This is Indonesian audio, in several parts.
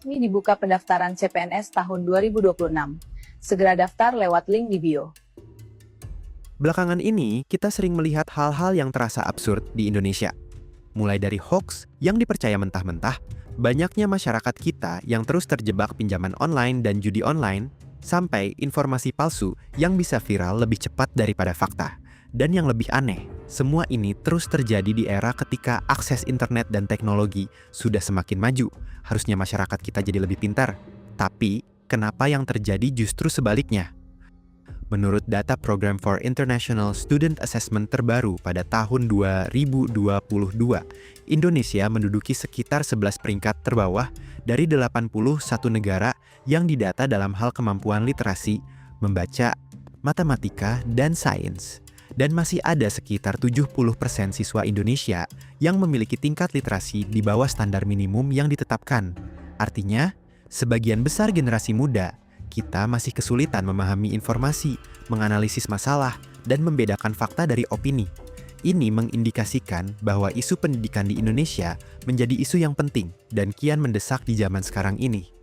resmi dibuka pendaftaran CPNS tahun 2026. Segera daftar lewat link di bio. Belakangan ini, kita sering melihat hal-hal yang terasa absurd di Indonesia. Mulai dari hoax yang dipercaya mentah-mentah, banyaknya masyarakat kita yang terus terjebak pinjaman online dan judi online, sampai informasi palsu yang bisa viral lebih cepat daripada fakta. Dan yang lebih aneh, semua ini terus terjadi di era ketika akses internet dan teknologi sudah semakin maju. Harusnya masyarakat kita jadi lebih pintar. Tapi, kenapa yang terjadi justru sebaliknya? Menurut data Program for International Student Assessment terbaru pada tahun 2022, Indonesia menduduki sekitar 11 peringkat terbawah dari 81 negara yang didata dalam hal kemampuan literasi, membaca, matematika, dan sains. Dan masih ada sekitar 70% siswa Indonesia yang memiliki tingkat literasi di bawah standar minimum yang ditetapkan. Artinya, sebagian besar generasi muda, kita masih kesulitan memahami informasi, menganalisis masalah, dan membedakan fakta dari opini. Ini mengindikasikan bahwa isu pendidikan di Indonesia menjadi isu yang penting dan kian mendesak di zaman sekarang ini.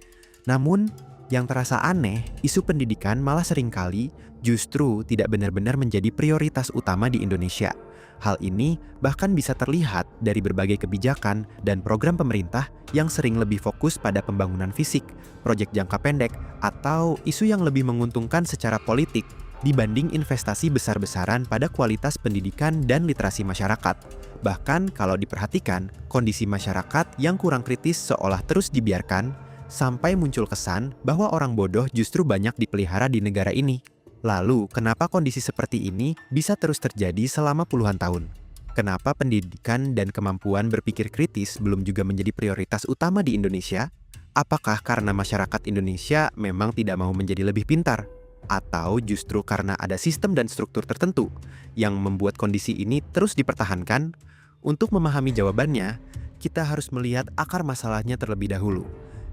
Namun, yang terasa aneh, isu pendidikan malah seringkali justru tidak benar-benar menjadi prioritas utama di Indonesia. Hal ini bahkan bisa terlihat dari berbagai kebijakan dan program pemerintah yang sering lebih fokus pada pembangunan fisik, proyek jangka pendek, atau isu yang lebih menguntungkan secara politik dibanding investasi besar-besaran pada kualitas pendidikan dan literasi masyarakat. Bahkan kalau diperhatikan, kondisi masyarakat yang kurang kritis seolah terus dibiarkan, sampai muncul kesan bahwa orang bodoh justru banyak dipelihara di negara ini. Lalu, kenapa kondisi seperti ini bisa terus terjadi selama puluhan tahun? Kenapa pendidikan dan kemampuan berpikir kritis belum juga menjadi prioritas utama di Indonesia? Apakah karena masyarakat Indonesia memang tidak mau menjadi lebih pintar? Atau justru karena ada sistem dan struktur tertentu yang membuat kondisi ini terus dipertahankan? Untuk memahami jawabannya, kita harus melihat akar masalahnya terlebih dahulu.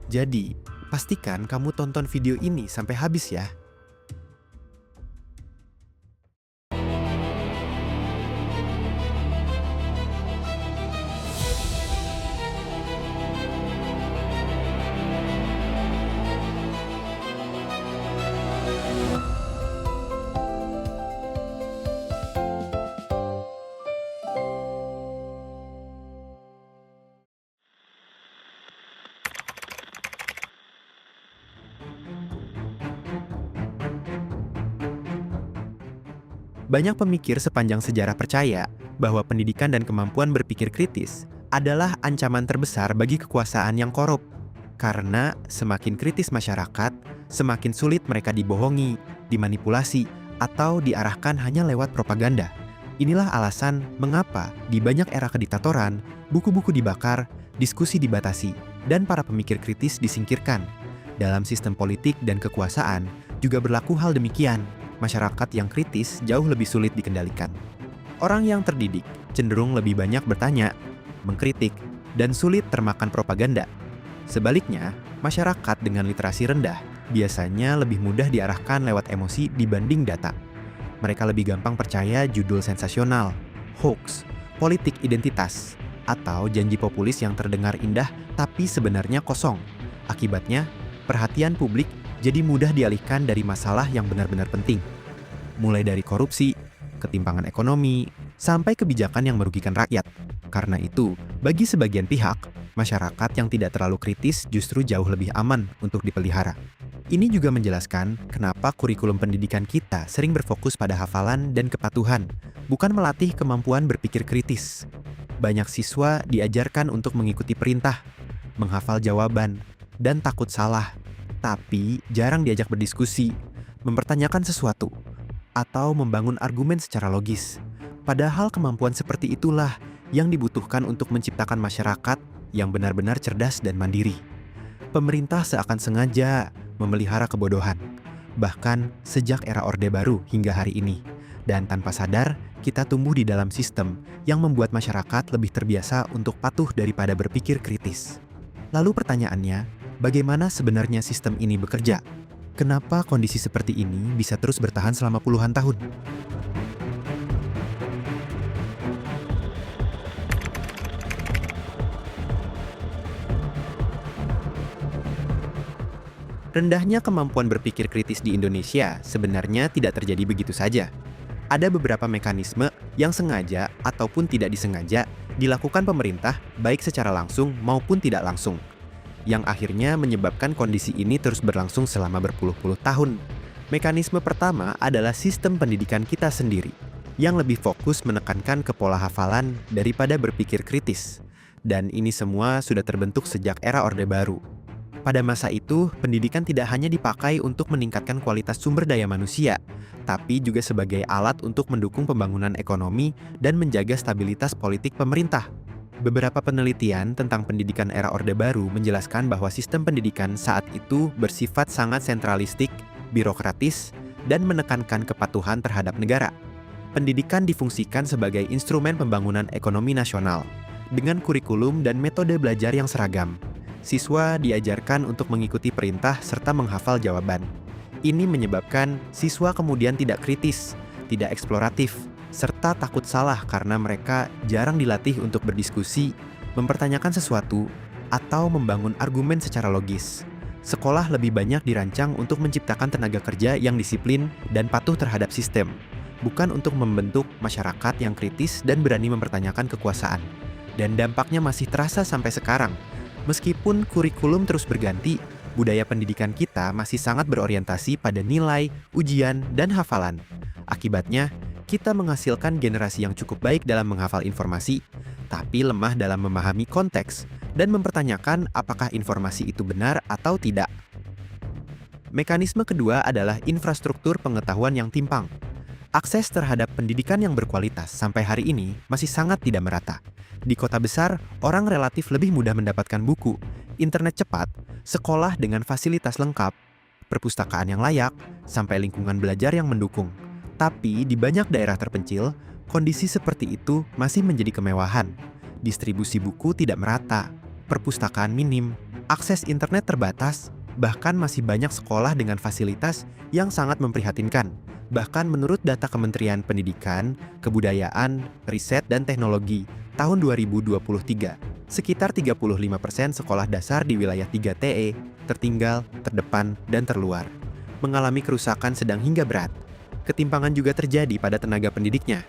Jadi, pastikan kamu tonton video ini sampai habis ya. Banyak pemikir sepanjang sejarah percaya bahwa pendidikan dan kemampuan berpikir kritis adalah ancaman terbesar bagi kekuasaan yang korup. Karena semakin kritis masyarakat, semakin sulit mereka dibohongi, dimanipulasi, atau diarahkan hanya lewat propaganda. Inilah alasan mengapa di banyak era kediktatoran, buku-buku dibakar, diskusi dibatasi, dan para pemikir kritis disingkirkan. Dalam sistem politik dan kekuasaan juga berlaku hal demikian. Masyarakat yang kritis jauh lebih sulit dikendalikan. Orang yang terdidik cenderung lebih banyak bertanya, mengkritik, dan sulit termakan propaganda. Sebaliknya, masyarakat dengan literasi rendah biasanya lebih mudah diarahkan lewat emosi dibanding data. Mereka lebih gampang percaya judul sensasional, hoax, politik identitas, atau janji populis yang terdengar indah tapi sebenarnya kosong. Akibatnya, perhatian publik jadi mudah dialihkan dari masalah yang benar-benar penting. Mulai dari korupsi, ketimpangan ekonomi, sampai kebijakan yang merugikan rakyat. Karena itu, bagi sebagian pihak, masyarakat yang tidak terlalu kritis justru jauh lebih aman untuk dipelihara. Ini juga menjelaskan kenapa kurikulum pendidikan kita sering berfokus pada hafalan dan kepatuhan, bukan melatih kemampuan berpikir kritis. Banyak siswa diajarkan untuk mengikuti perintah, menghafal jawaban, dan takut salah. Tapi jarang diajak berdiskusi, mempertanyakan sesuatu, atau membangun argumen secara logis. Padahal kemampuan seperti itulah yang dibutuhkan untuk menciptakan masyarakat yang benar-benar cerdas dan mandiri. Pemerintah seakan sengaja memelihara kebodohan, bahkan sejak era Orde Baru hingga hari ini. Dan tanpa sadar, kita tumbuh di dalam sistem yang membuat masyarakat lebih terbiasa untuk patuh daripada berpikir kritis. Lalu pertanyaannya, bagaimana sebenarnya sistem ini bekerja? Kenapa kondisi seperti ini bisa terus bertahan selama puluhan tahun? Rendahnya kemampuan berpikir kritis di Indonesia sebenarnya tidak terjadi begitu saja. Ada beberapa mekanisme yang sengaja ataupun tidak disengaja dilakukan pemerintah baik secara langsung maupun tidak langsung, yang akhirnya menyebabkan kondisi ini terus berlangsung selama berpuluh-puluh tahun. Mekanisme pertama adalah sistem pendidikan kita sendiri, yang lebih fokus menekankan ke pola hafalan daripada berpikir kritis. Dan ini semua sudah terbentuk sejak era Orde Baru. Pada masa itu, pendidikan tidak hanya dipakai untuk meningkatkan kualitas sumber daya manusia, tapi juga sebagai alat untuk mendukung pembangunan ekonomi dan menjaga stabilitas politik pemerintah. Beberapa penelitian tentang pendidikan era Orde Baru menjelaskan bahwa sistem pendidikan saat itu bersifat sangat sentralistik, birokratis, dan menekankan kepatuhan terhadap negara. Pendidikan difungsikan sebagai instrumen pembangunan ekonomi nasional, dengan kurikulum dan metode belajar yang seragam. Siswa diajarkan untuk mengikuti perintah serta menghafal jawaban. Ini menyebabkan siswa kemudian tidak kritis, tidak eksploratif, serta takut salah karena mereka jarang dilatih untuk berdiskusi, mempertanyakan sesuatu, atau membangun argumen secara logis. Sekolah lebih banyak dirancang untuk menciptakan tenaga kerja yang disiplin dan patuh terhadap sistem, bukan untuk membentuk masyarakat yang kritis dan berani mempertanyakan kekuasaan. Dan dampaknya masih terasa sampai sekarang. Meskipun kurikulum terus berganti, budaya pendidikan kita masih sangat berorientasi pada nilai, ujian, dan hafalan. Akibatnya, kita menghasilkan generasi yang cukup baik dalam menghafal informasi, tapi lemah dalam memahami konteks dan mempertanyakan apakah informasi itu benar atau tidak. Mekanisme kedua adalah infrastruktur pengetahuan yang timpang. Akses terhadap pendidikan yang berkualitas sampai hari ini masih sangat tidak merata. Di kota besar, orang relatif lebih mudah mendapatkan buku, internet cepat, sekolah dengan fasilitas lengkap, perpustakaan yang layak, sampai lingkungan belajar yang mendukung. Tapi di banyak daerah terpencil, kondisi seperti itu masih menjadi kemewahan. Distribusi buku tidak merata, perpustakaan minim, akses internet terbatas, bahkan masih banyak sekolah dengan fasilitas yang sangat memprihatinkan. Bahkan menurut data Kementerian Pendidikan, Kebudayaan, Riset, dan Teknologi tahun 2023, sekitar 35% sekolah dasar di wilayah 3TE tertinggal, terdepan, dan terluar, mengalami kerusakan sedang hingga berat. Ketimpangan juga terjadi pada tenaga pendidiknya.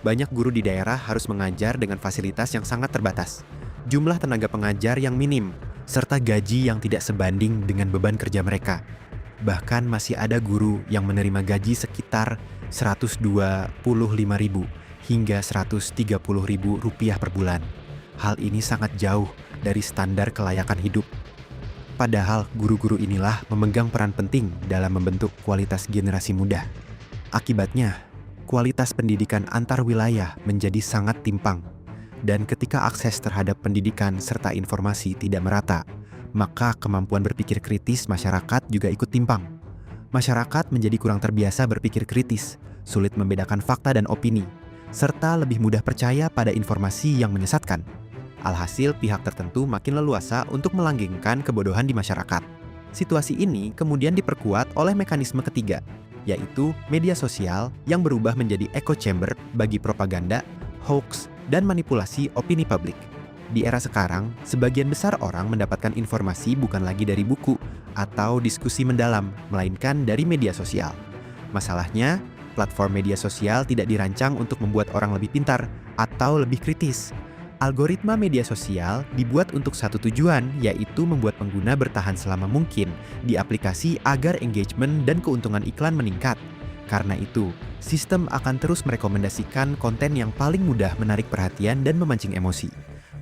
Banyak guru di daerah harus mengajar dengan fasilitas yang sangat terbatas, jumlah tenaga pengajar yang minim, serta gaji yang tidak sebanding dengan beban kerja mereka. Bahkan masih ada guru yang menerima gaji sekitar Rp125.000 hingga Rp130.000 per bulan. Hal ini sangat jauh dari standar kelayakan hidup. Padahal guru-guru inilah memegang peran penting dalam membentuk kualitas generasi muda. Akibatnya, kualitas pendidikan antar wilayah menjadi sangat timpang. Dan ketika akses terhadap pendidikan serta informasi tidak merata, maka kemampuan berpikir kritis masyarakat juga ikut timpang. Masyarakat menjadi kurang terbiasa berpikir kritis, sulit membedakan fakta dan opini, serta lebih mudah percaya pada informasi yang menyesatkan. Alhasil, pihak tertentu makin leluasa untuk melanggengkan kebodohan di masyarakat. Situasi ini kemudian diperkuat oleh mekanisme ketiga, yaitu media sosial yang berubah menjadi echo chamber bagi propaganda, hoax, dan manipulasi opini publik. Di era sekarang, sebagian besar orang mendapatkan informasi bukan lagi dari buku atau diskusi mendalam, melainkan dari media sosial. Masalahnya, platform media sosial tidak dirancang untuk membuat orang lebih pintar atau lebih kritis. Algoritma media sosial dibuat untuk satu tujuan, yaitu membuat pengguna bertahan selama mungkin di aplikasi agar engagement dan keuntungan iklan meningkat. Karena itu, sistem akan terus merekomendasikan konten yang paling mudah menarik perhatian dan memancing emosi.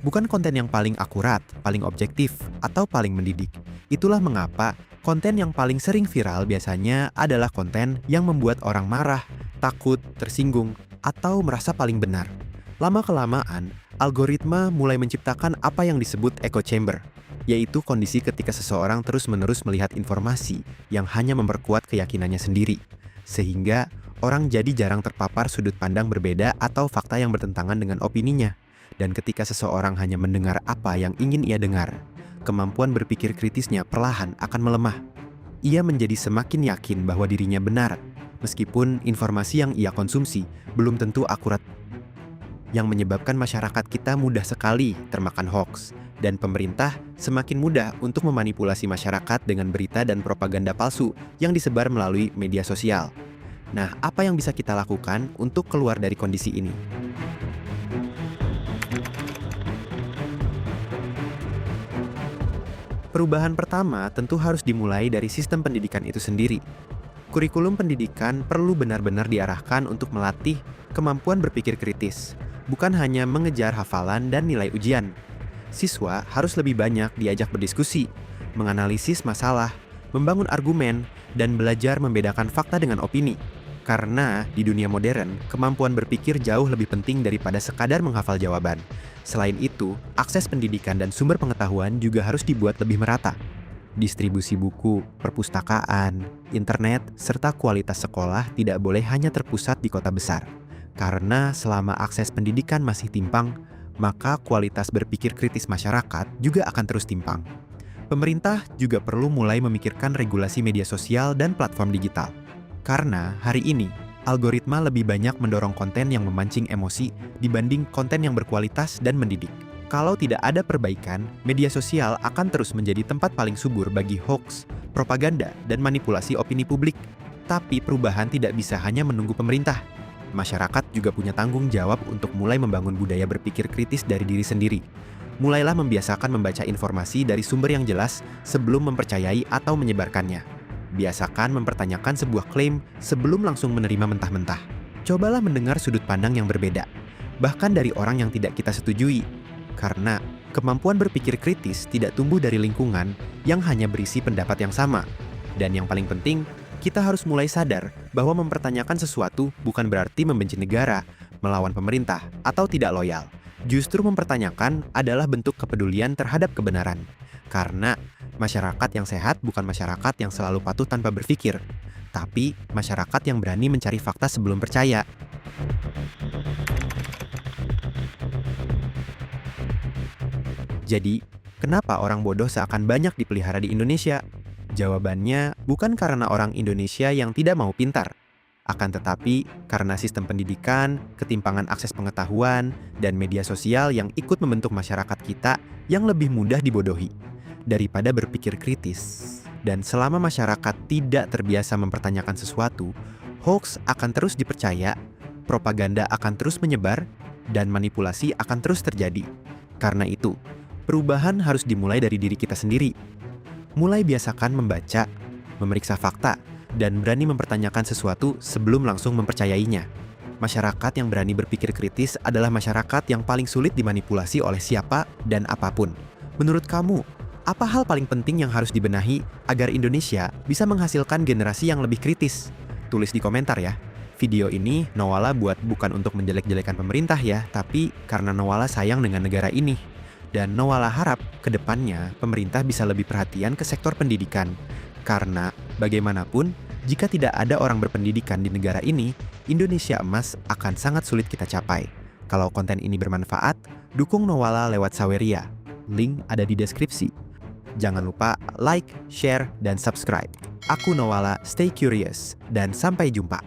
Bukan konten yang paling akurat, paling objektif, atau paling mendidik. Itulah mengapa konten yang paling sering viral biasanya adalah konten yang membuat orang marah, takut, tersinggung, atau merasa paling benar. Lama-kelamaan, algoritma mulai menciptakan apa yang disebut echo chamber, yaitu kondisi ketika seseorang terus-menerus melihat informasi yang hanya memperkuat keyakinannya sendiri, sehingga orang jadi jarang terpapar sudut pandang berbeda atau fakta yang bertentangan dengan opininya. Dan ketika seseorang hanya mendengar apa yang ingin ia dengar, kemampuan berpikir kritisnya perlahan akan melemah. Ia menjadi semakin yakin bahwa dirinya benar, meskipun informasi yang ia konsumsi belum tentu akurat. yang menyebabkan masyarakat kita mudah sekali termakan hoax, dan pemerintah semakin mudah untuk memanipulasi masyarakat dengan berita dan propaganda palsu yang disebar melalui media sosial. Nah, apa yang bisa kita lakukan untuk keluar dari kondisi ini? Perubahan pertama tentu harus dimulai dari sistem pendidikan itu sendiri. Kurikulum pendidikan perlu benar-benar diarahkan untuk melatih kemampuan berpikir kritis, bukan hanya mengejar hafalan dan nilai ujian. Siswa harus lebih banyak diajak berdiskusi, menganalisis masalah, membangun argumen, dan belajar membedakan fakta dengan opini. Karena di dunia modern, kemampuan berpikir jauh lebih penting daripada sekadar menghafal jawaban. Selain itu, akses pendidikan dan sumber pengetahuan juga harus dibuat lebih merata. Distribusi buku, perpustakaan, internet, serta kualitas sekolah tidak boleh hanya terpusat di kota besar. Karena selama akses pendidikan masih timpang, maka kualitas berpikir kritis masyarakat juga akan terus timpang. Pemerintah juga perlu mulai memikirkan regulasi media sosial dan platform digital. Karena hari ini, algoritma lebih banyak mendorong konten yang memancing emosi dibanding konten yang berkualitas dan mendidik. Kalau tidak ada perbaikan, media sosial akan terus menjadi tempat paling subur bagi hoax, propaganda, dan manipulasi opini publik. Tapi perubahan tidak bisa hanya menunggu pemerintah. Masyarakat juga punya tanggung jawab untuk mulai membangun budaya berpikir kritis dari diri sendiri. Mulailah membiasakan membaca informasi dari sumber yang jelas sebelum mempercayai atau menyebarkannya. Biasakan mempertanyakan sebuah klaim sebelum langsung menerima mentah-mentah. Cobalah mendengar sudut pandang yang berbeda, bahkan dari orang yang tidak kita setujui. Karena kemampuan berpikir kritis tidak tumbuh dari lingkungan yang hanya berisi pendapat yang sama. Dan yang paling penting, kita harus mulai sadar bahwa mempertanyakan sesuatu bukan berarti membenci negara, melawan pemerintah, atau tidak loyal. Justru mempertanyakan adalah bentuk kepedulian terhadap kebenaran. Karena masyarakat yang sehat bukan masyarakat yang selalu patuh tanpa berpikir, tapi masyarakat yang berani mencari fakta sebelum percaya. Jadi, kenapa orang bodoh seakan banyak dipelihara di Indonesia? Jawabannya bukan karena orang Indonesia yang tidak mau pintar. Akan tetapi, karena sistem pendidikan, ketimpangan akses pengetahuan, dan media sosial yang ikut membentuk masyarakat kita yang lebih mudah dibodohi daripada berpikir kritis. Dan selama masyarakat tidak terbiasa mempertanyakan sesuatu, hoax akan terus dipercaya, propaganda akan terus menyebar, dan manipulasi akan terus terjadi. Karena itu, perubahan harus dimulai dari diri kita sendiri. Mulai biasakan membaca, memeriksa fakta, dan berani mempertanyakan sesuatu sebelum langsung mempercayainya. Masyarakat yang berani berpikir kritis adalah masyarakat yang paling sulit dimanipulasi oleh siapa dan apapun. Menurut kamu, apa hal paling penting yang harus dibenahi agar Indonesia bisa menghasilkan generasi yang lebih kritis? Tulis di komentar ya. Video ini Nawala buat bukan untuk menjelek-jelekan pemerintah ya, tapi karena Nawala sayang dengan negara ini. Dan Nawala harap ke depannya pemerintah bisa lebih perhatian ke sektor pendidikan. Karena bagaimanapun, jika tidak ada orang berpendidikan di negara ini, Indonesia emas akan sangat sulit kita capai. Kalau konten ini bermanfaat, dukung Nawala lewat Saweria. Link ada di deskripsi. Jangan lupa like, share, dan subscribe. Aku Nawala, stay curious, dan sampai jumpa.